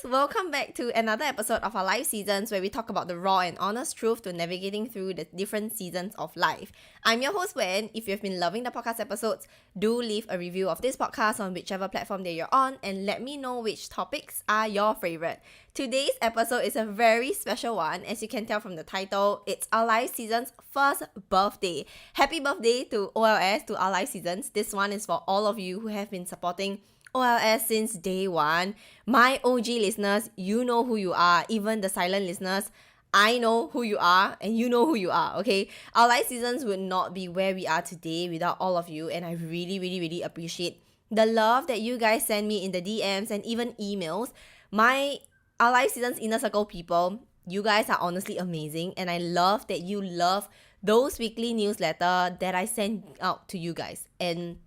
welcome back to another episode of our life seasons where we talk about the raw and honest truth to navigating through the different seasons of life. I'm your host Wen. If you've been loving the podcast episodes, do leave a review of this podcast on whichever platform that you're on and let me know which topics are your favorite. Today's episode is a very special one. As you can tell from the title, it's our life season's first birthday. Happy birthday to OLS, to our life seasons. This one is for all of you who have been supporting OLS since day one. My OG listeners, you know who you are. Even the silent listeners, I know who you are and you know who you are, okay? Our life seasons would not be where we are today without all of you, and I really appreciate the love that you guys send me in the DMs and even emails. Our life seasons inner circle people, you guys are honestly amazing, and I love that you love those weekly newsletter that I send out to you guys. And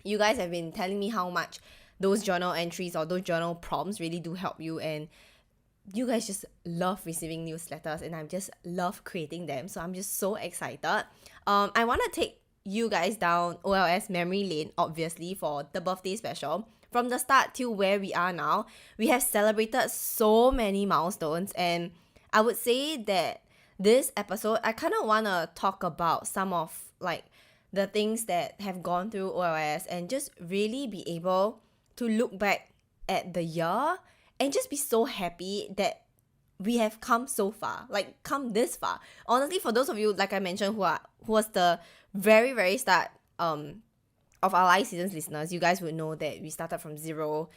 you guys have been telling me how much those journal entries or those journal prompts really do help you, and you guys just love receiving newsletters and I just love creating them. So I'm just so excited. I want to take you guys down OLS memory lane, obviously, for the birthday special. From the start till where we are now, we have celebrated so many milestones, and I would say that this episode, I kind of want to talk about some of like the things that have gone through OLS and just really be able to look back at the year and just be so happy that we have come so far, like come this far. Honestly, for those of you, like I mentioned, who was the very start of our life seasons listeners, you guys would know that we started from 0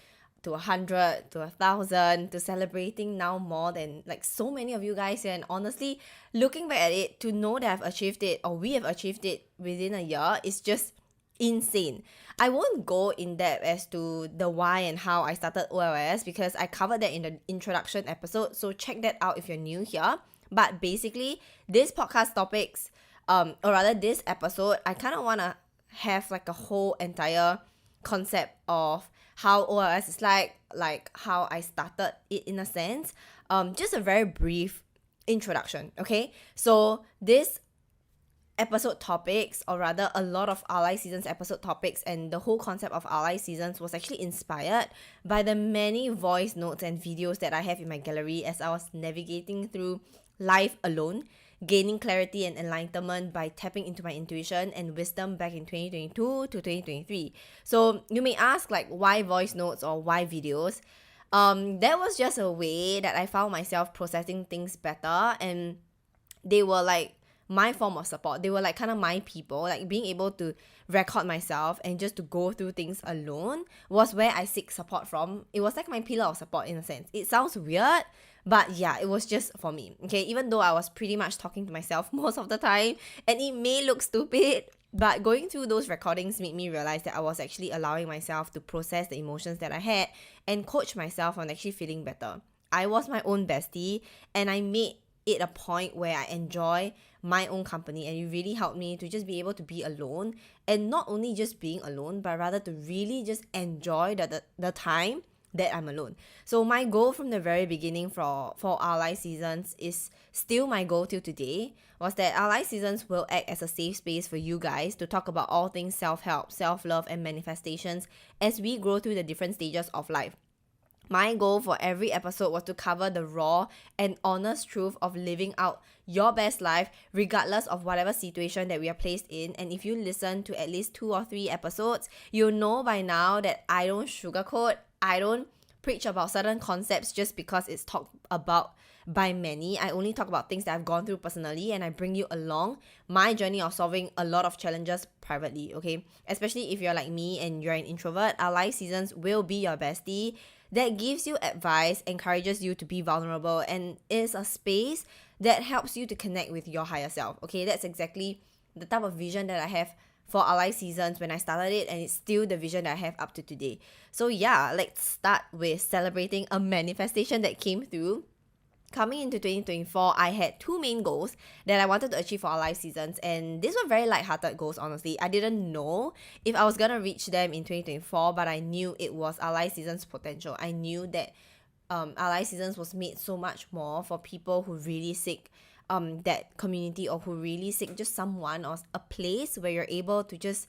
to 100 to 1,000 to celebrating now more than like so many of you guys here. And honestly, looking back at it, to know that I've achieved it or we have achieved it within a year is just insane. I won't go in depth as to the why and how I started OLS because I covered that in the introduction episode, so check that out if you're new here. But basically, this podcast topics, or rather this episode, I kind of want to have like a whole entire concept of how OLS is like how I started it in a sense. Just a very brief introduction, okay? So this episode topics, or rather a lot of Ally Seasons episode topics and the whole concept of Ally Seasons was actually inspired by the many voice notes and videos that I have in my gallery as I was navigating through life alone, gaining clarity and enlightenment by tapping into my intuition and wisdom back in 2022 to 2023. So you may ask, like, why voice notes or why videos? That was just a way that I found myself processing things better, and they were like my form of support. They were like kind of my people. Like being able to record myself and just to go through things alone was where I seek support from. It was like my pillar of support in a sense. It sounds weird, but yeah, it was just for me. Okay, even though I was pretty much talking to myself most of the time and it may look stupid, but going through those recordings made me realize that I was actually allowing myself to process the emotions that I had and coach myself on actually feeling better. I was my own bestie, and I made it a point where I enjoy my own company, and it really helped me to just be able to be alone, and not only just being alone, but rather to really just enjoy the time that I'm alone. So my goal from the very beginning for Ally Seasons is still my goal till today, was that Ally Seasons will act as a safe space for you guys to talk about all things self-help, self-love, and manifestations as we grow through the different stages of life. My goal for every episode was to cover the raw and honest truth of living out your best life regardless of whatever situation that we are placed in. And if you listen to at least 2 or 3 episodes, you'll know by now that I don't sugarcoat, I don't preach about certain concepts just because it's talked about by many. I only talk about things that I've gone through personally, and I bring you along my journey of solving a lot of challenges privately, okay? Especially if you're like me and you're an introvert, our life seasons will be your bestie that gives you advice, encourages you to be vulnerable, and is a space that helps you to connect with your higher self, okay? That's exactly the type of vision that I have for Ally Seasons when I started it, and it's still the vision that I have up to today. So yeah, let's start with celebrating a manifestation that came through. Coming into 2024, I had 2 main goals that I wanted to achieve for our life seasons, and these were very light-hearted goals, honestly. I didn't know if I was gonna reach them in 2024, but I knew it was our life seasons potential. I knew that our life seasons was made so much more for people who really seek that community, or who really seek just someone or a place where you're able to just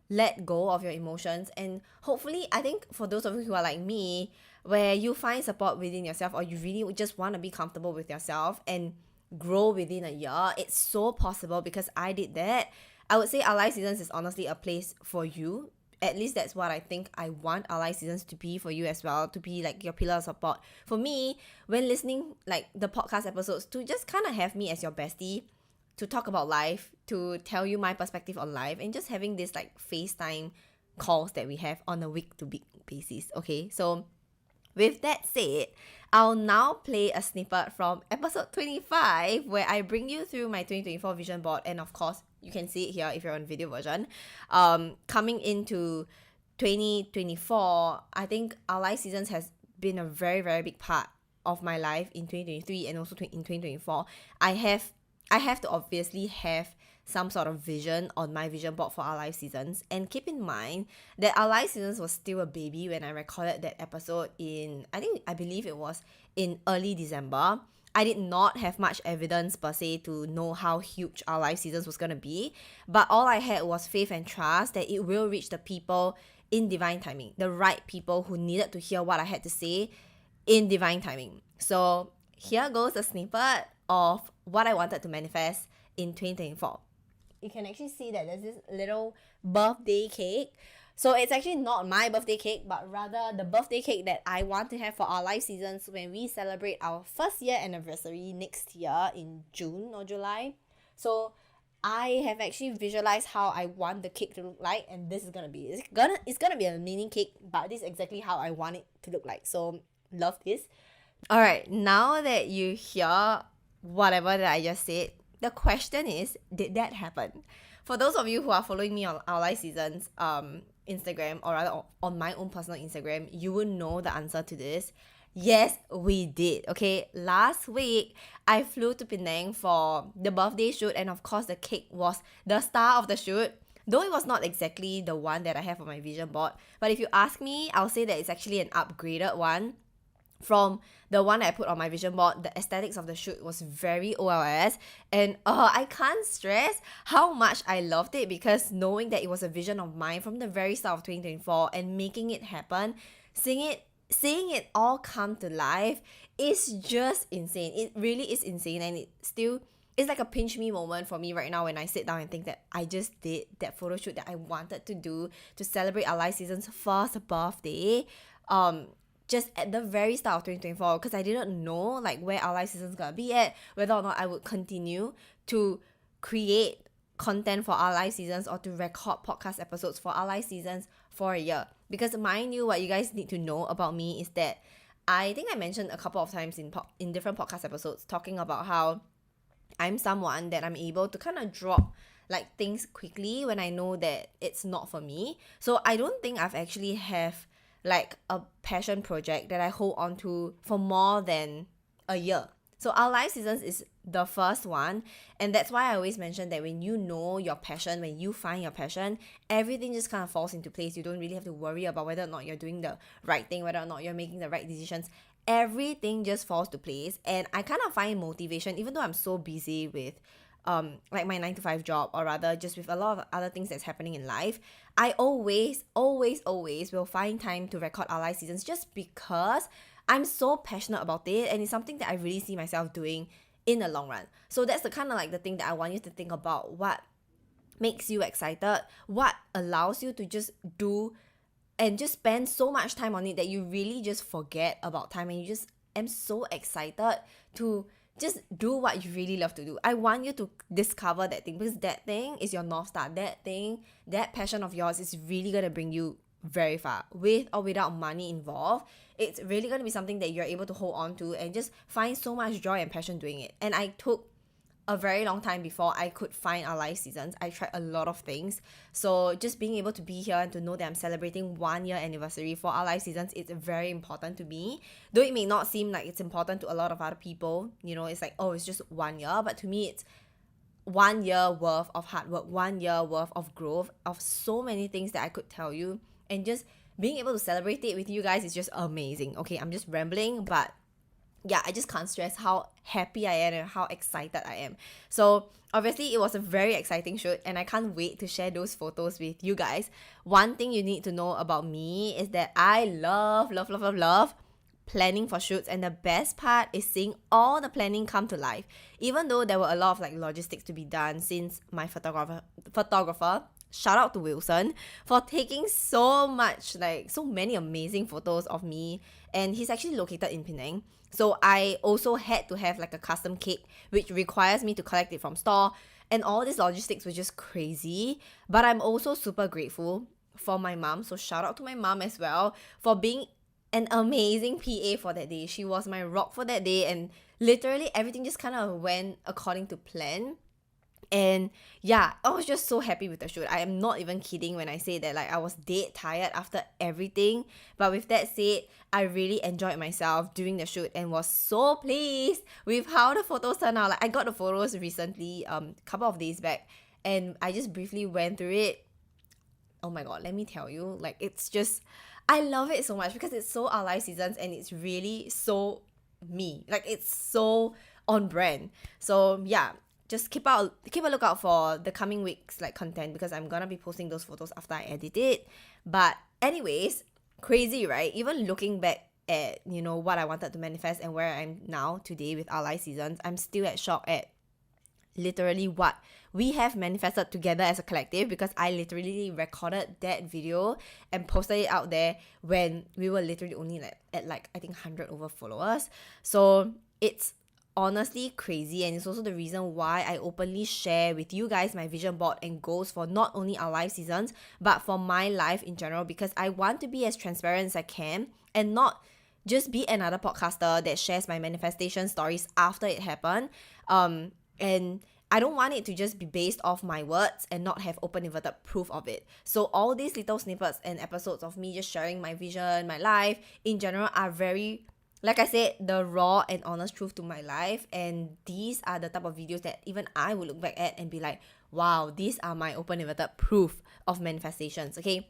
let go of your emotions. And hopefully, I think for those of you who are like me, where you find support within yourself, or you really just want to be comfortable with yourself and grow within a year. It's so possible because I did that. I would say Our Life Seasons is honestly a place for you. At least that's what I think I want Our Life Seasons to be for you as well, to be like your pillar of support. For me, when listening like the podcast episodes, to just kind of have me as your bestie, to talk about life, to tell you my perspective on life, and just having this like FaceTime calls that we have on a week-to-week basis. Okay, so with that said, I'll now play a snippet from episode 25 where I bring you through my 2024 vision board, and of course, you can see it here if you're on video version. Coming into 2024, I think Our Life Seasons has been a very, very big part of my life in 2023 and also in 2024. I have to obviously have some sort of vision on my vision board for Our Life Seasons. And keep in mind that Our Life Seasons was still a baby when I recorded that episode I believe it was in early December. I did not have much evidence per se to know how huge Our Life Seasons was going to be. But all I had was faith and trust that it will reach the people in divine timing. The right people who needed to hear what I had to say in divine timing. So here goes a snippet of what I wanted to manifest in 2024. You can actually see that there's this little birthday cake. So it's actually not my birthday cake, but rather the birthday cake that I want to have for Our Life Seasons when we celebrate our first year anniversary next year in June or July. So I have actually visualized how I want the cake to look like, and this is gonna be it's gonna be a mini cake, but this is exactly how I want it to look like. So love this. Alright, now that you hear whatever that I just said, the question is, did that happen? For those of you who are following me on Our Life Seasons Instagram, or rather on my own personal Instagram, you will know the answer to this. Yes, we did. Okay, last week I flew to Penang for the birthday shoot, and of course the cake was the star of the shoot. Though it was not exactly the one that I have on my vision board, but if you ask me, I'll say that it's actually an upgraded one from the one I put on my vision board. The aesthetics of the shoot was very OLS, and I can't stress how much I loved it, because knowing that it was a vision of mine from the very start of 2024 and making it happen, seeing it all come to life is just insane. It really is insane, and it's like a pinch me moment for me right now when I sit down and think that I just did that photo shoot that I wanted to do to celebrate Our Life Season's first birthday. Just at the very start of 2024, because I didn't know like where Our Life Season's gonna be at, whether or not I would continue to create content for Our Life Seasons or to record podcast episodes for Our Life Seasons for a year. Because mind you, what you guys need to know about me is that I think I mentioned a couple of times in different podcast episodes talking about how I'm someone that I'm able to kind of drop like things quickly when I know that it's not for me. So I don't think I've actually have like a passion project that I hold on to for more than a year. So Our Life Seasons is the first one, and that's why I always mention that when you know your passion, when you find your passion, everything just kind of falls into place. You don't really have to worry about whether or not you're doing the right thing, whether or not you're making the right decisions. Everything just falls to place, and I kind of find motivation, even though I'm so busy with like my 9 to 5 job, or rather just with a lot of other things that's happening in life. I always will find time to record Our Life Seasons, just because I'm so passionate about it, and it's something that I really see myself doing in the long run. So that's the kind of like the thing that I want you to think about. What makes you excited? What allows you to just do and just spend so much time on it that you really just forget about time, and you just am so excited to just do what you really love to do. I want you to discover that thing, because that thing is your North Star. That thing, that passion of yours is really going to bring you very far. With or without money involved, it's really going to be something that you're able to hold on to and just find so much joy and passion doing it. And I took a very long time before I could find Our Life Seasons. I tried a lot of things. So just being able to be here and to know that I'm celebrating 1 year anniversary for Our Life Seasons, it's very important to me. Though it may not seem like it's important to a lot of other people, you know, it's like, oh, it's just 1 year. But to me, it's 1 year worth of hard work, 1 year worth of growth, of so many things that I could tell you. And just being able to celebrate it with you guys is just amazing. Okay, I'm just rambling, but yeah, I just can't stress how happy I am and how excited I am. So obviously it was a very exciting shoot, and I can't wait to share those photos with you guys. One thing you need to know about me is that I love planning for shoots, and the best part is seeing all the planning come to life. Even though there were a lot of like logistics to be done, since my photographer, shout out to Wilson for taking so many amazing photos of me, and he's actually located in Penang. So I also had to have like a custom cake, which requires me to collect it from store, and all these logistics was just crazy. But I'm also super grateful for my mom, so shout out to my mom as well for being an amazing PA for that day. She was my rock for that day, and literally everything just kind of went according to plan. And yeah, I was just so happy with the shoot. I am not even kidding when I say that like I was dead tired after everything. But with that said, I really enjoyed myself during the shoot and was so pleased with how the photos turned out. Like I got the photos recently, couple of days back, and I just briefly went through it. Oh my god, let me tell you, like it's just, I love it so much because it's so our life seasons and it's really so me. Like it's so on brand. So yeah, just keep a lookout for the coming weeks like content, because I'm gonna be posting those photos after I edit it. But anyways, crazy, right? Even looking back at, you know, what I wanted to manifest and where I'm now today with our life seasons, I'm still at shock at literally what we have manifested together as a collective, because I literally recorded that video and posted it out there when we were literally only at I think 100 over followers. So it's honestly crazy, and it's also the reason why I openly share with you guys my vision board and goals for not only our live seasons but for my life in general, because I want to be as transparent as I can and not just be another podcaster that shares my manifestation stories after it happened. And I don't want it to just be based off my words and not have open inverted proof of it. So all these little snippets and episodes of me just sharing my vision, my life in general are very, like I said, the raw and honest truth to my life. And these are the type of videos that even I would look back at and be like, wow, these are my open inverted proof of manifestations, okay?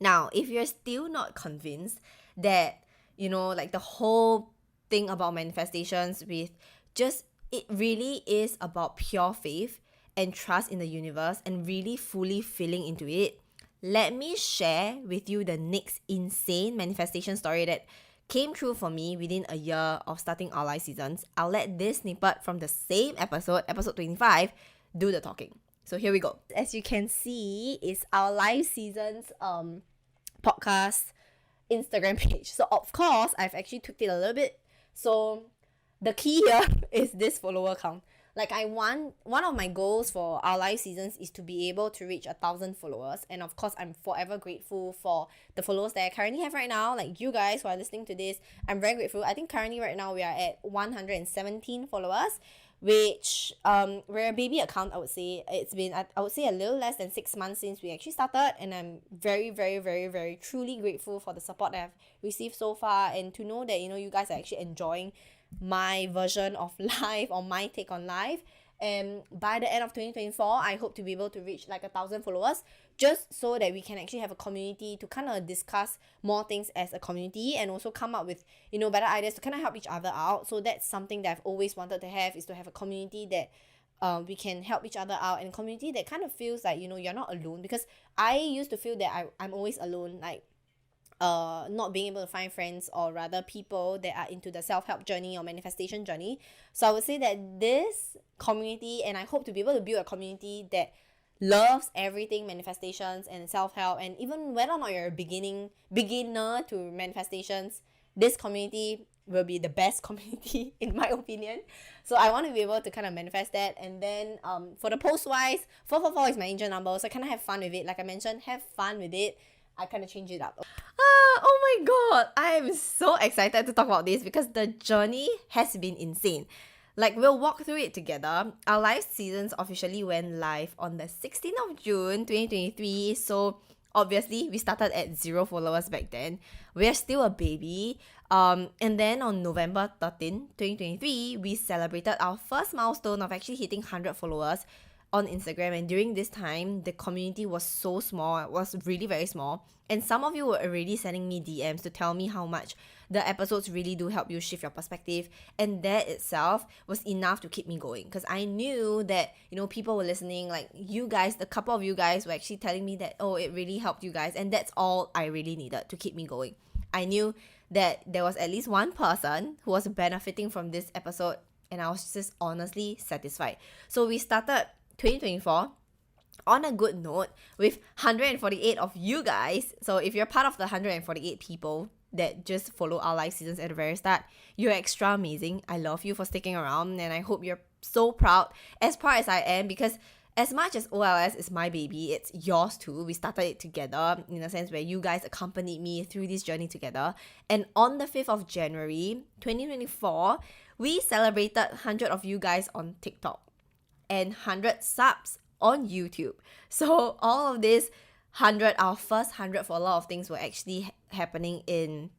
Now, if you're still not convinced that, you know, like the whole thing about manifestations with just, it really is about pure faith and trust in the universe and really fully feeling into it, let me share with you the next insane manifestation story that came true for me within a year of starting our live seasons. I'll let this snippet from the same episode 25, do the talking. So here we go. As you can see, it's our live seasons podcast Instagram page. So of course, I've actually tweaked it a little bit. So the key here is this follower count. Like one of my goals for our live seasons is to be able to reach 1,000 followers. And of course, I'm forever grateful for the followers that I currently have right now. Like you guys who are listening to this, I'm very grateful. I think currently right now we are at 117 followers, which we're a baby account, I would say. It's been, I would say, a little less than 6 months since we actually started, and I'm very, very, very, very truly grateful for the support that I've received so far, and to know that, you know, you guys are actually enjoying my version of life or my take on life. And by the end of 2024, I hope to be able to reach like 1,000 followers, just so that we can actually have a community to kind of discuss more things as a community, and also come up with, you know, better ideas to kind of help each other out. So that's something that I've always wanted to have, is to have a community that we can help each other out, and a community that kind of feels like, you know, you're not alone. Because I used to feel that I'm always alone, like not being able to find friends, or rather people that are into the self-help journey or manifestation journey. So I would say that this community, and I hope to be able to build a community that loves everything manifestations and self-help, and even whether or not you're a beginner to manifestations, this community will be the best community in my opinion. So I want to be able to kind of manifest that. And then for the post wise, 444 is my angel number, so I kind of have fun with it. Like I mentioned, have fun with it. I kind of change it up. Oh my god, I am so excited to talk about this because the journey has been insane. Like, we'll walk through it together. Our live seasons officially went live on the 16th of June 2023. So obviously, we started at 0 followers back then. We're still a baby. And then on November 13, 2023, we celebrated our first milestone of actually hitting 100 followers on Instagram. And during this time, the community was so small. It was really very small, and some of you were already sending me DMs to tell me how much the episodes really do help you shift your perspective, and that itself was enough to keep me going, because I knew that, you know, people were listening. Like you guys, a couple of you guys were actually telling me that, oh, it really helped you guys, and that's all I really needed to keep me going. I knew that there was at least one person who was benefiting from this episode, and I was just honestly satisfied. So we started 2024 on a good note with 148 of you guys. So if you're part of the 148 people that just follow our live seasons at the very start, you're extra amazing. I love you for sticking around, and I hope you're so proud as I am, because as much as OLS is my baby, it's yours too. We started it together in a sense where you guys accompanied me through this journey together. And on the 5th of January 2024, we celebrated 100 of you guys on TikTok and 100 subs on YouTube. So all of this 100, our first 100 for a lot of things were actually happening in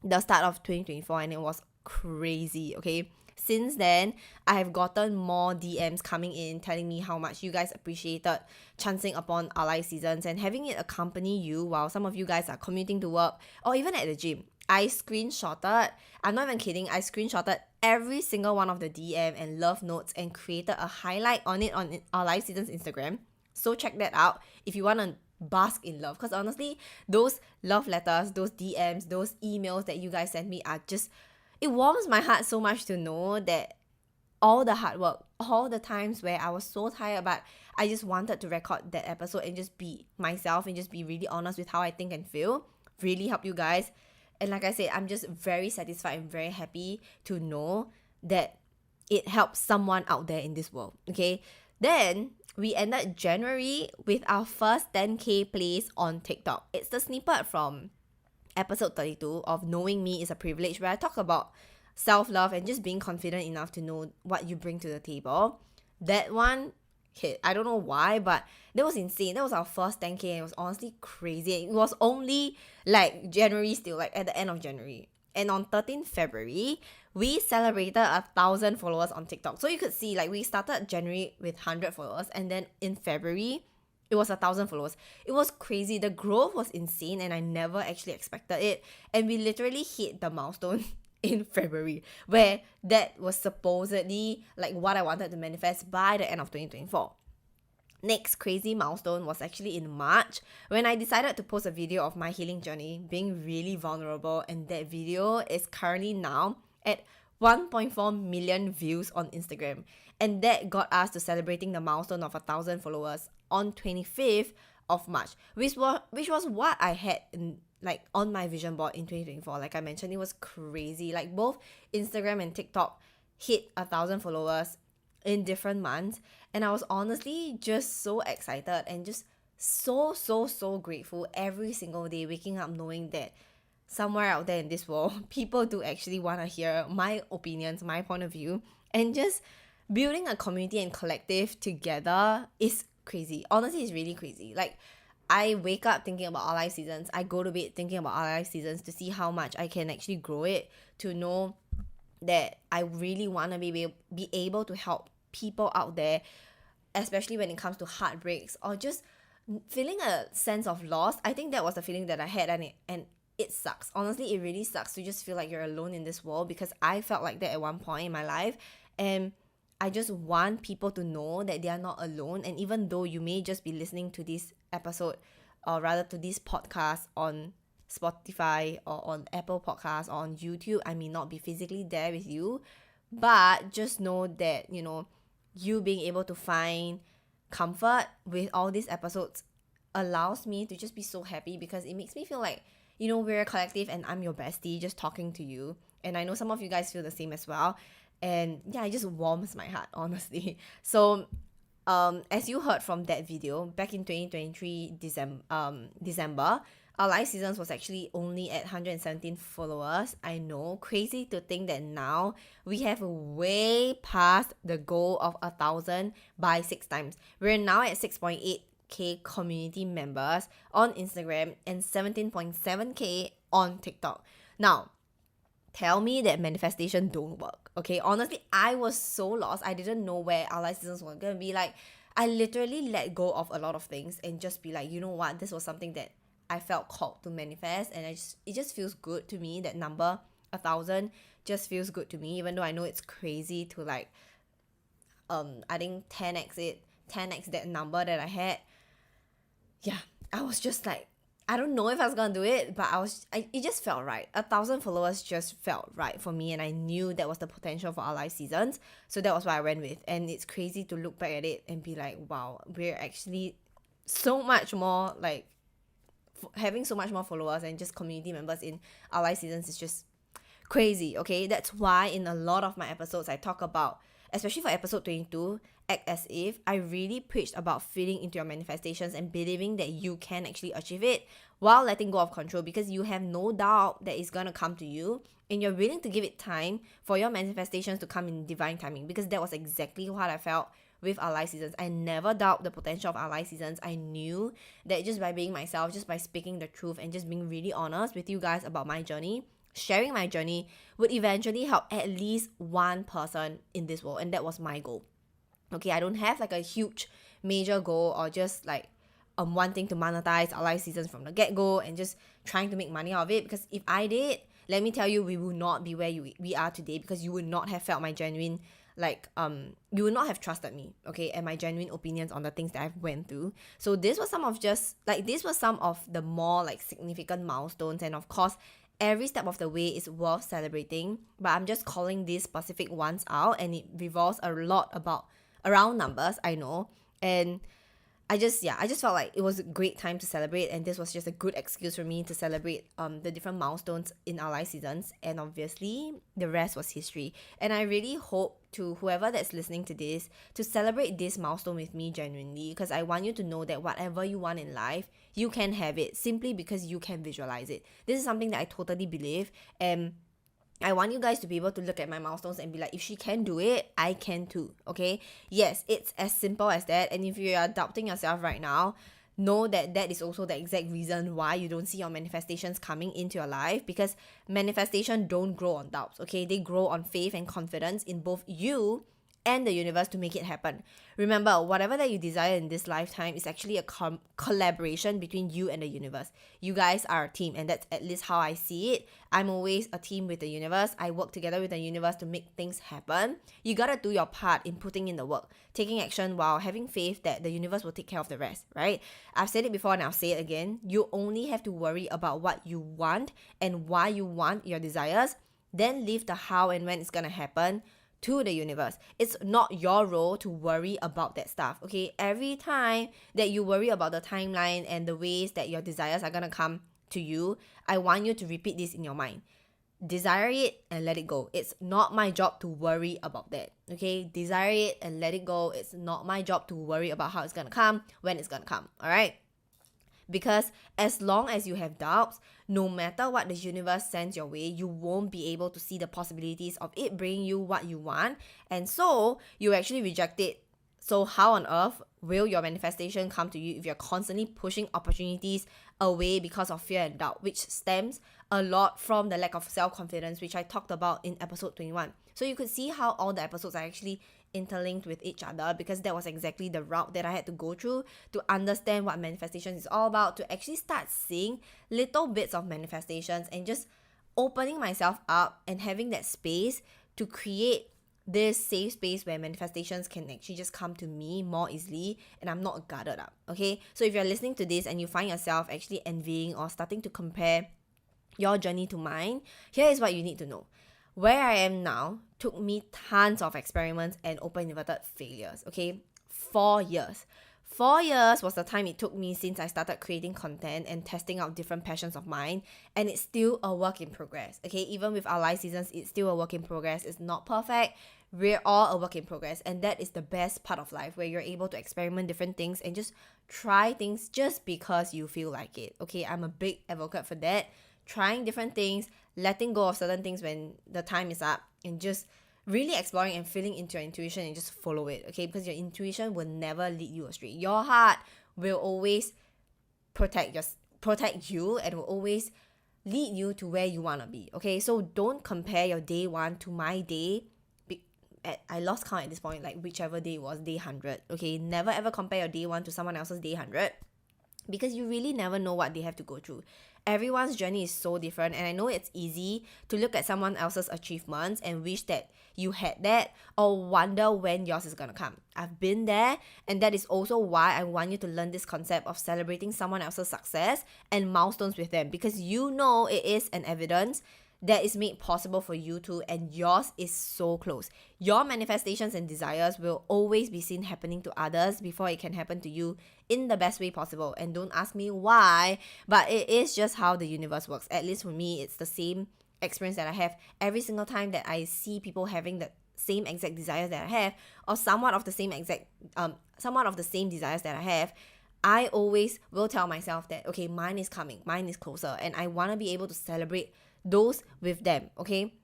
the start of 2024, and it was crazy, okay? Since then, I have gotten more DMs coming in telling me how much you guys appreciated chancing upon our live seasons and having it accompany you while some of you guys are commuting to work or even at the gym. I'm not even kidding, I screenshotted every single one of the DM and love notes and created a highlight on it on our live seasons Instagram. So check that out if you want to bask in love, because honestly, those love letters, those DMs, those emails that you guys sent me are just, it warms my heart so much to know that all the hard work, all the times where I was so tired, but I just wanted to record that episode and just be myself and just be really honest with how I think and feel, really help you guys. And like I said, I'm just very satisfied and very happy to know that it helps someone out there in this world, okay? Then we ended January with our first 10K plays on TikTok. It's the snippet from episode 32 of Knowing Me is a Privilege, where I talk about self-love and just being confident enough to know what you bring to the table. That one hit. I don't know why, but that was insane. That was our first 10K, and it was honestly crazy. It was only like January still, like at the end of January. And on 13th February, we celebrated 1,000 followers on TikTok. So you could see, like, we started January with 100 followers, and then in February, it was 1,000 followers. It was crazy. The growth was insane, and I never actually expected it. And we literally hit the milestone in February, where that was supposedly like what I wanted to manifest by the end of 2024. Next crazy milestone was actually in March, when I decided to post a video of my healing journey, being really vulnerable, and that video is currently now at 1.4 million views on Instagram. And that got us to celebrating the milestone of 1,000 followers on 25th of March, which was what I had in, like, on my vision board in 2024. Like I mentioned, it was crazy. Like both Instagram and TikTok hit 1,000 followers in different months, and I was honestly just so excited and just so grateful every single day, waking up knowing that somewhere out there in this world, people do actually want to hear my opinions, my point of view, and just building a community and collective together is crazy. Honestly, it's really crazy. Like, I wake up thinking about our live seasons. I go to bed thinking about our live seasons to see how much I can actually grow it, to know that I really want to be able to help people out there, especially when it comes to heartbreaks or just feeling a sense of loss. I think that was the feeling that I had, and it sucks. Honestly, it really sucks to just feel like you're alone in this world, because I felt like that at one point in my life, and I just want people to know that they are not alone. And even though you may just be listening to this episode, or rather to this podcast on Spotify or on Apple Podcasts or on YouTube, I may not be physically there with you, but just know that, you know, you being able to find comfort with all these episodes allows me to just be so happy, because it makes me feel like, you know, we're a collective and I'm your bestie just talking to you. And I know some of you guys feel the same as well. And yeah, it just warms my heart, honestly. So as you heard from that video, back in 2023 December, our live seasons was actually only at 117 followers. I know, crazy to think that now we have way past the goal of 1,000 by 6 times. We're now at 6.8k community members on Instagram and 17.7k on TikTok. Now, tell me that manifestation don't work, okay? Honestly, I was so lost. I didn't know where our live seasons were gonna be. Like, I literally let go of a lot of things and just be like, you know what? This was something that I felt called to manifest, and it just feels good to me. That number 1,000 just feels good to me, even though I know it's crazy to, like, I think 10x that number that I had. Yeah, I was just like, I don't know if I was gonna do it, but it just felt right. 1,000 followers just felt right for me, and I knew that was the potential for our live seasons. So that was what I went with. And it's crazy to look back at it and be like, wow, we're actually so much more like having so much more followers and just community members in our live seasons is just crazy. Okay, that's why in a lot of my episodes I talk about, especially for episode 22, act as if, I really preached about feeding into your manifestations and believing that you can actually achieve it while letting go of control, because you have no doubt that it's gonna come to you and you're willing to give it time for your manifestations to come in divine timing, because that was exactly what I felt with our live seasons. I never doubt the potential of our live seasons. I knew that just by being myself, just by speaking the truth and just being really honest with you guys about my journey, sharing my journey would eventually help at least one person in this world. And that was my goal. Okay, I don't have like a huge major goal or just like wanting to monetize our live seasons from the get-go and just trying to make money out of it, because if I did, let me tell you, we will not be where we are today, because you would not have felt my genuine you would not have trusted me, okay, and my genuine opinions on the things that I've went through. So this was some of the more like significant milestones, and of course every step of the way is worth celebrating, but I'm just calling these specific ones out, and it revolves a lot around numbers, I know. And I just felt like it was a great time to celebrate, and this was just a good excuse for me to celebrate the different milestones in our live seasons, and obviously the rest was history. And I really hope to whoever that's listening to this to celebrate this milestone with me genuinely, because I want you to know that whatever you want in life, you can have it simply because you can visualize it. This is something that I totally believe, and I want you guys to be able to look at my milestones and be like, if she can do it, I can too, okay? Yes, it's as simple as that. And if you are doubting yourself right now, know that that is also the exact reason why you don't see your manifestations coming into your life, because manifestation don't grow on doubts, okay? They grow on faith and confidence in both you and the universe to make it happen. Remember, whatever that you desire in this lifetime is actually a collaboration between you and the universe. You guys are a team, and that's at least how I see it. I'm always a team with the universe. I work together with the universe to make things happen. You gotta do your part in putting in the work, taking action while having faith that the universe will take care of the rest, right? I've said it before and I'll say it again. You only have to worry about what you want and why you want your desires, then leave the how and when it's gonna happen to the universe. It's not your role to worry about that stuff, okay? Every time that you worry about the timeline and the ways that your desires are gonna come to you, I want you to repeat this in your mind. Desire it and let it go. It's not my job to worry about that, okay? Desire it and let it go. It's not my job to worry about how it's gonna come, when it's gonna come, all right? Because as long as you have doubts, no matter what the universe sends your way, you won't be able to see the possibilities of it bringing you what you want, and so you actually reject it. So how on earth will your manifestation come to you if you're constantly pushing opportunities away because of fear and doubt, which stems a lot from the lack of self-confidence, which I talked about in episode 21. So you could see how all the episodes are actually interlinked with each other, because that was exactly the route that I had to go through to understand what manifestation is all about, to actually start seeing little bits of manifestations and just opening myself up and having that space to create this safe space where manifestations can actually just come to me more easily and I'm not guarded up, okay? So if you're listening to this and you find yourself actually envying or starting to compare your journey to mine, here is what you need to know. Where I am now took me tons of experiments and open inverted failures, okay? 4 years. 4 years was the time it took me since I started creating content and testing out different passions of mine, and it's still a work in progress, okay? Even with our live seasons, it's still a work in progress. It's not perfect. We're all a work in progress, and that is the best part of life, where you're able to experiment different things and just try things just because you feel like it, okay? I'm a big advocate for that. Trying different things, letting go of certain things when the time is up, and just really exploring and feeling into your intuition and just follow it, okay? Because your intuition will never lead you astray. Your heart will always protect you and will always lead you to where you want to be, okay? So don't compare your day 1 to my day. I lost count at this point, like whichever day was day 100, okay? Never ever compare your day 1 to someone else's day 100. because you really never know what they have to go through. Everyone's journey is so different, and I know it's easy to look at someone else's achievements and wish that you had that, or wonder when yours is gonna come. I've been there, and that is also why I want you to learn this concept of celebrating someone else's success and milestones with them, because you know it is an evidence that is made possible for you too, and yours is so close. Your manifestations and desires will always be seen happening to others before it can happen to you in the best way possible. And don't ask me why, but it is just how the universe works. At least for me, it's the same experience that I have every single time that I see people having the same exact desires that I have, or somewhat of the same desires that I have. I always will tell myself that, okay, mine is coming, mine is closer, and I want to be able to celebrate those with them, okay?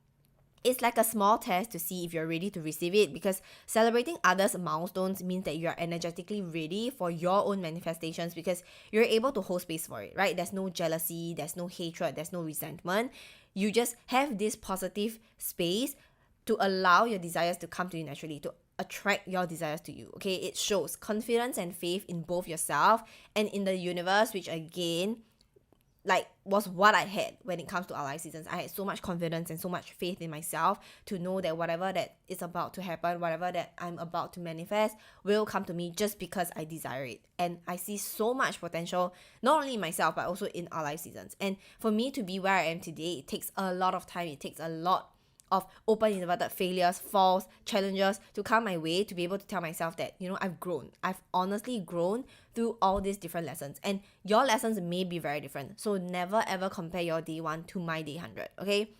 It's like a small test to see if you're ready to receive it, because celebrating others' milestones means that you're energetically ready for your own manifestations, because you're able to hold space for it, right? There's no jealousy, there's no hatred, there's no resentment. You just have this positive space to allow your desires to come to you naturally, to attract your desires to you, okay? It shows confidence and faith in both yourself and in the universe, which again, was what I had when it comes to our life seasons. I had so much confidence and so much faith in myself to know that whatever that is about to happen, whatever that I'm about to manifest, will come to me just because I desire it. And I see so much potential, not only in myself, but also in our life seasons. And for me to be where I am today, it takes a lot of time. It takes a lot of open inverted failures, falls, challenges to come my way to be able to tell myself that, I've grown. I've honestly grown through all these different lessons. And your lessons may be very different. So never ever compare your day 1 to my day 100, okay?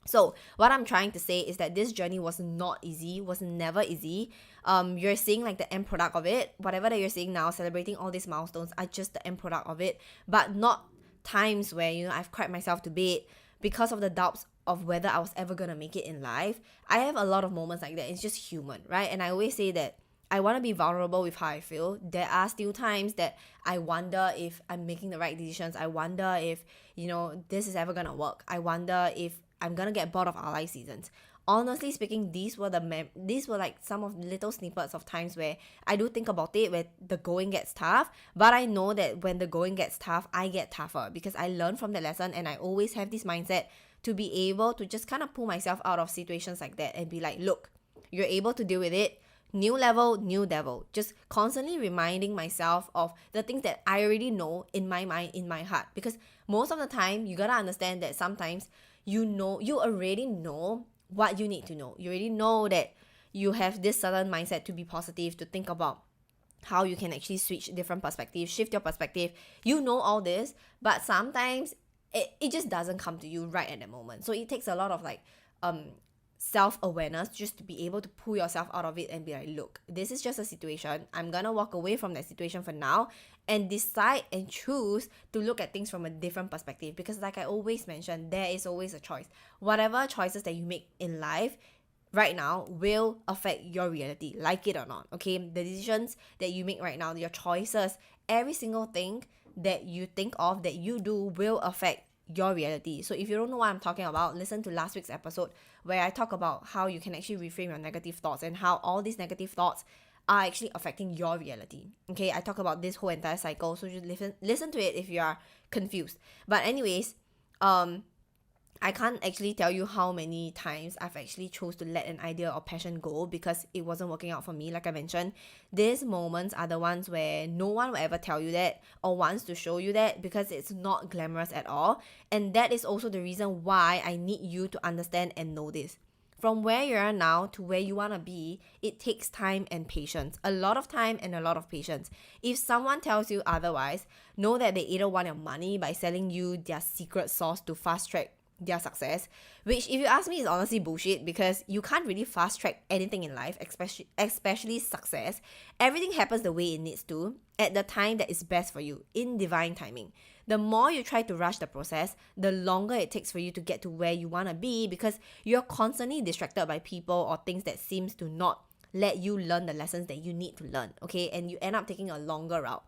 So what I'm trying to say is that this journey was not easy, was never easy. You're seeing like the end product of it. Whatever that you're seeing now, celebrating all these milestones are just the end product of it. But not times where, I've cried myself to bed because of the doubts of whether I was ever gonna make it in life. I have a lot of moments like that. It's just human, right? And I always say that I want to be vulnerable with how I feel. There are still times that I wonder if I'm making the right decisions. I wonder if, this is ever gonna work. I wonder if I'm gonna get bored of our life seasons. Honestly speaking, these were like some of the little snippets of times where I do think about it, where the going gets tough. But I know that when the going gets tough, I get tougher, because I learn from the lesson, and I always have this mindset to be able to just kind of pull myself out of situations like that and be like, look, you're able to deal with it. New level, new devil. Just constantly reminding myself of the things that I already know in my mind, in my heart. Because most of the time, you gotta understand that sometimes you already know what you need to know. You already know that you have this certain mindset to be positive, to think about how you can actually switch different perspectives, shift your perspective. You know all this, but sometimes it just doesn't come to you right at the moment. So it takes a lot of self-awareness just to be able to pull yourself out of it and be like, look, this is just a situation. I'm gonna walk away from that situation for now and decide and choose to look at things from a different perspective. Because like I always mention, there is always a choice. Whatever choices that you make in life right now will affect your reality, like it or not, okay? The decisions that you make right now, your choices, every single thing that you think of, that you do, will affect your reality. So if you don't know what I'm talking about, listen to last week's episode where I talk about how you can actually reframe your negative thoughts and how all these negative thoughts are actually affecting your reality. Okay, I talk about this whole entire cycle, so just listen to it if you are confused. But anyways, I can't actually tell you how many times I've actually chose to let an idea or passion go because it wasn't working out for me. Like I mentioned, these moments are the ones where no one will ever tell you that or wants to show you that, because it's not glamorous at all. And that is also the reason why I need you to understand and know this. From where you are now to where you want to be, it takes time and patience. A lot of time and a lot of patience. If someone tells you otherwise, know that they either want your money by selling you their secret sauce to fast track their success, which if you ask me is honestly bullshit, because you can't really fast track anything in life, especially success. Everything happens the way it needs to at the time that is best for you, in divine timing. The more you try to rush the process, the longer it takes for you to get to where you want to be, because you're constantly distracted by people or things that seems to not let you learn the lessons that you need to learn, okay? And you end up taking a longer route.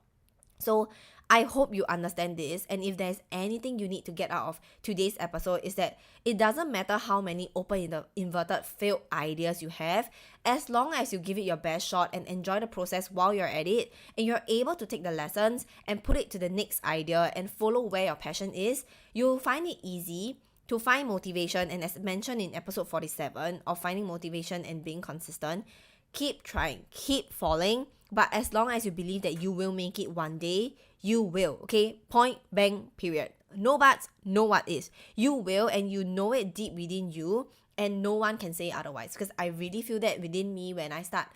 So I hope you understand this, and if there's anything you need to get out of today's episode is that it doesn't matter how many inverted failed ideas you have, as long as you give it your best shot and enjoy the process while you're at it, and you're able to take the lessons and put it to the next idea and follow where your passion is, you'll find it easy to find motivation. And as mentioned in episode 47 of finding motivation and being consistent, keep trying, keep falling, but as long as you believe that you will make it one day, you will, okay? Point, bang, period. No buts, no what is. You will, and you know it deep within you, and no one can say otherwise. Because I really feel that within me when I started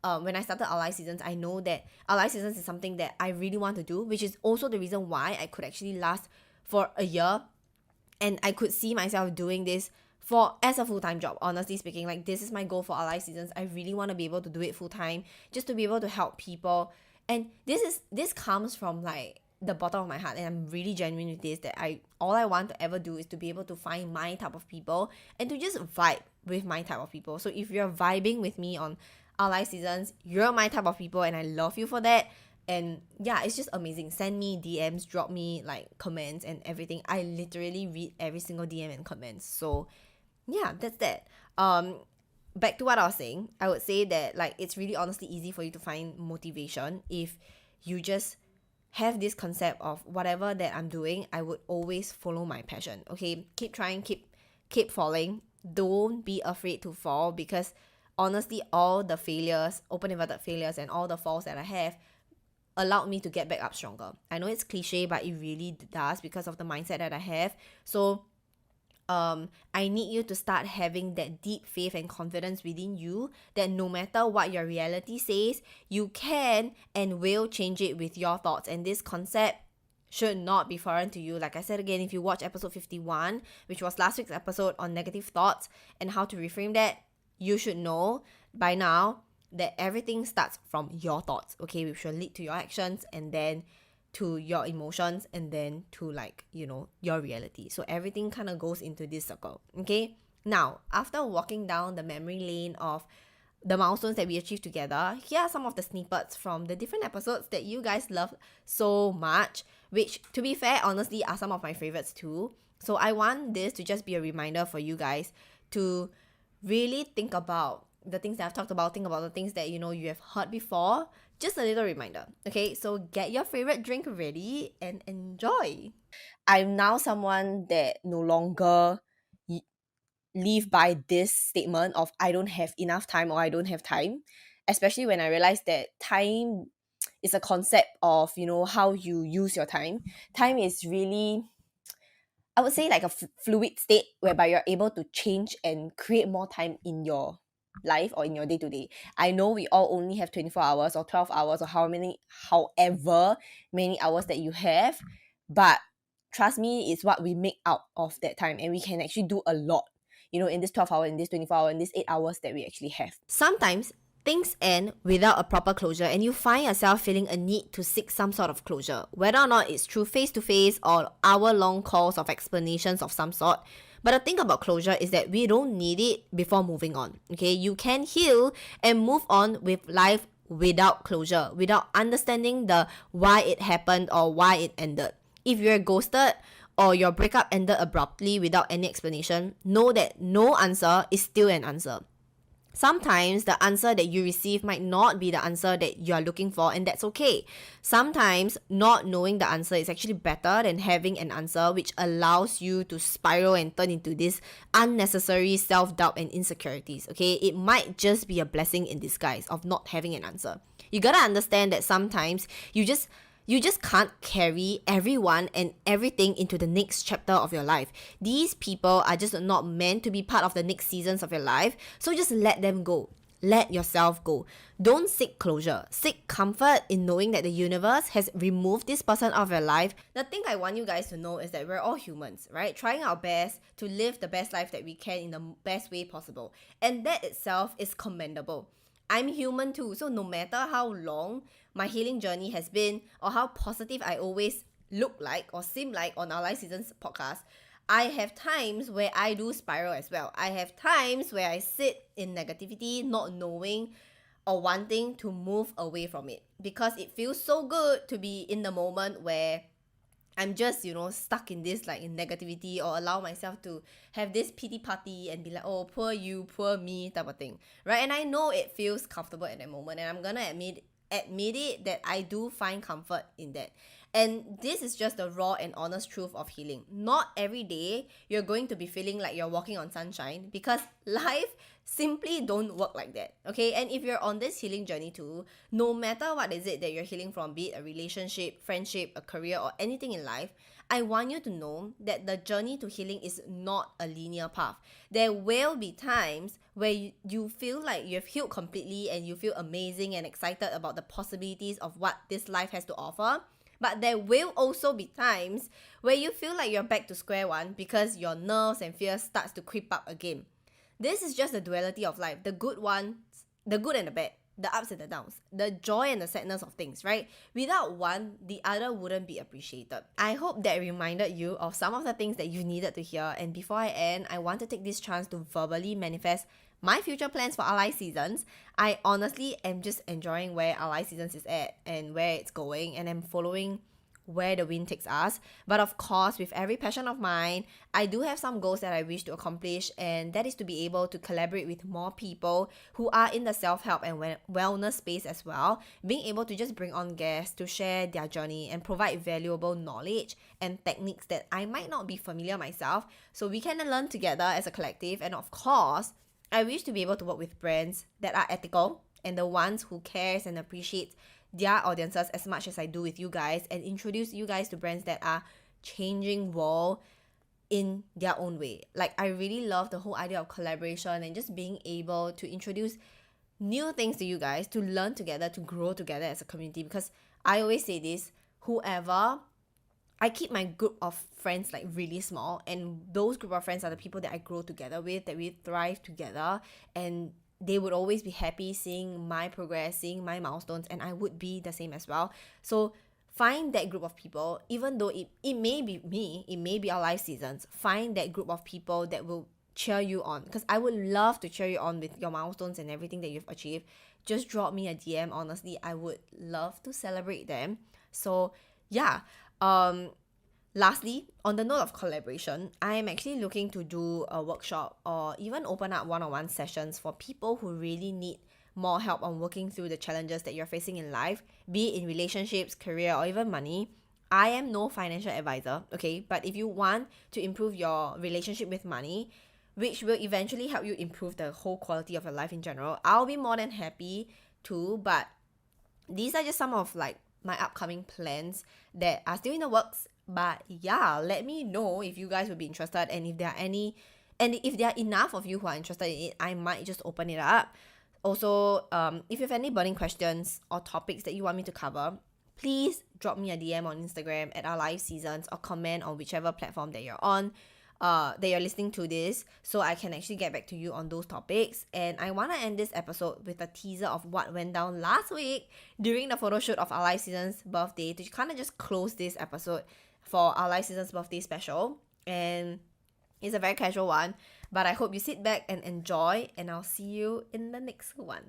OLS Seasons, I know that OLS Seasons is something that I really want to do, which is also the reason why I could actually last for a year, and I could see myself doing this as a full-time job. Honestly speaking, like, this is my goal for OLS Seasons. I really want to be able to do it full-time, just to be able to help people. And this comes from like the bottom of my heart, and I'm really genuine with this, that all I want to ever do is to be able to find my type of people and to just vibe with my type of people. So if you're vibing with me on OLS Seasons, you're my type of people, and I love you for that. And yeah, it's just amazing. Send me DMs, drop me like comments and everything. I literally read every single DM and comments. So yeah, that's that. Back to what I was saying, I would say that like it's really honestly easy for you to find motivation if you just have this concept of whatever that I'm doing, I would always follow my passion. Okay, keep trying, keep falling. Don't be afraid to fall, because honestly, all the failures, open inverted failures, and all the falls that I have allowed me to get back up stronger. I know it's cliche, but it really does, because of the mindset that I have. So I need you to start having that deep faith and confidence within you that no matter what your reality says, you can and will change it with your thoughts. And this concept should not be foreign to you. Like I said again, if you watch episode 51, which was last week's episode on negative thoughts and how to reframe that, you should know by now that everything starts from your thoughts, okay, which will lead to your actions, and then to your emotions, and then to like, your reality. So everything kind of goes into this circle, okay? Now, after walking down the memory lane of the milestones that we achieved together, here are some of the snippets from the different episodes that you guys love so much, which, to be fair, honestly, are some of my favorites too. So I want this to just be a reminder for you guys to really think about the things that I've talked about, think about the things that you have heard before. Just a little reminder, okay? So get your favorite drink ready and enjoy. I'm now someone that no longer live by this statement of I don't have enough time or I don't have time, especially when I realized that time is a concept of, how you use your time. Time is really, I would say, like a fluid state whereby you're able to change and create more time in your life or in your day-to-day. I know we all only have 24 hours or 12 hours or however many hours that you have, but trust me, it's what we make out of that time, and we can actually do a lot, in this 12 hour, in this 24 hour, in this 8 hours that we actually have. Sometimes things end without a proper closure, and you find yourself feeling a need to seek some sort of closure, whether or not it's through face-to-face or hour-long calls of explanations of some sort. But the thing about closure is that we don't need it before moving on, okay? You can heal and move on with life without closure, without understanding the why it happened or why it ended. If you're ghosted or your breakup ended abruptly without any explanation, know that no answer is still an answer. Sometimes the answer that you receive might not be the answer that you are looking for, and that's okay. Sometimes not knowing the answer is actually better than having an answer, which allows you to spiral and turn into this unnecessary self-doubt and insecurities, okay? It might just be a blessing in disguise of not having an answer. You gotta understand that sometimes you just can't carry everyone and everything into the next chapter of your life. These people are just not meant to be part of the next seasons of your life. So just let them go. Let yourself go. Don't seek closure. Seek comfort in knowing that the universe has removed this person out of your life. The thing I want you guys to know is that we're all humans, right? Trying our best to live the best life that we can in the best way possible. And that itself is commendable. I'm human too, so no matter how long my healing journey has been or how positive I always look like or seem like on OLS Seasons podcast, I have times where I do spiral as well. I have times where I sit in negativity, not knowing or wanting to move away from it, because it feels so good to be in the moment where I'm just, stuck in this like in negativity, or allow myself to have this pity party and be like, oh, poor you, poor me type of thing, right? And I know it feels comfortable at that moment, and I'm gonna admit it that I do find comfort in that. And this is just the raw and honest truth of healing. Not every day you're going to be feeling like you're walking on sunshine, because life simply don't work like that, okay? And if you're on this healing journey too, no matter what is it that you're healing from, be it a relationship, friendship, a career, or anything in life, I want you to know that the journey to healing is not a linear path. There will be times where you feel like you've healed completely and you feel amazing and excited about the possibilities of what this life has to offer. But there will also be times where you feel like you're back to square one because your nerves and fears starts to creep up again. This is just the duality of life, the good ones, the good and the bad, the ups and the downs, the joy and the sadness of things, right? Without one, the other wouldn't be appreciated. I hope that reminded you of some of the things that you needed to hear. And before I end, I want to take this chance to verbally manifest my future plans for Ally Seasons. I honestly am just enjoying where Ally Seasons is at and where it's going, and I'm following where the wind takes us. But of course, with every passion of mine, I do have some goals that I wish to accomplish, and that is to be able to collaborate with more people who are in the self-help and wellness space as well, being able to just bring on guests to share their journey and provide valuable knowledge and techniques that I might not be familiar myself, so we can learn together as a collective. And of course, I wish to be able to work with brands that are ethical and the ones who cares and appreciates their audiences as much as I do with you guys, and introduce you guys to brands that are changing world in their own way. Like, I really love the whole idea of collaboration and just being able to introduce new things to you guys, to learn together, to grow together as a community. Because I always say this, I keep my group of friends like really small, and those group of friends are the people that I grow together with, that we thrive together, and they would always be happy seeing my progress, seeing my milestones, and I would be the same as well. So find that group of people, even though it may be me, it may be our life seasons, find that group of people that will cheer you on, because I would love to cheer you on with your milestones and everything that you've achieved. Just drop me a DM, honestly, I would love to celebrate them. So yeah, lastly, on the note of collaboration, I am actually looking to do a workshop or even open up one-on-one sessions for people who really need more help on working through the challenges that you're facing in life, be it in relationships, career, or even money. I am no financial advisor, okay? But if you want to improve your relationship with money, which will eventually help you improve the whole quality of your life in general, I'll be more than happy to. But these are just some of like my upcoming plans that are still in the works. But yeah, let me know if you guys would be interested, and if there are enough of you who are interested in it, I might just open it up. Also, if you have any burning questions or topics that you want me to cover, please drop me a DM on Instagram at our live seasons, or comment on whichever platform that you're on, that you're listening to this, so I can actually get back to you on those topics. And I want to end this episode with a teaser of what went down last week during the photo shoot of our live season's birthday, to kind of just close this episode for our live season's birthday special. And it's a very casual one, but I hope you sit back and enjoy, and I'll see you in the next one.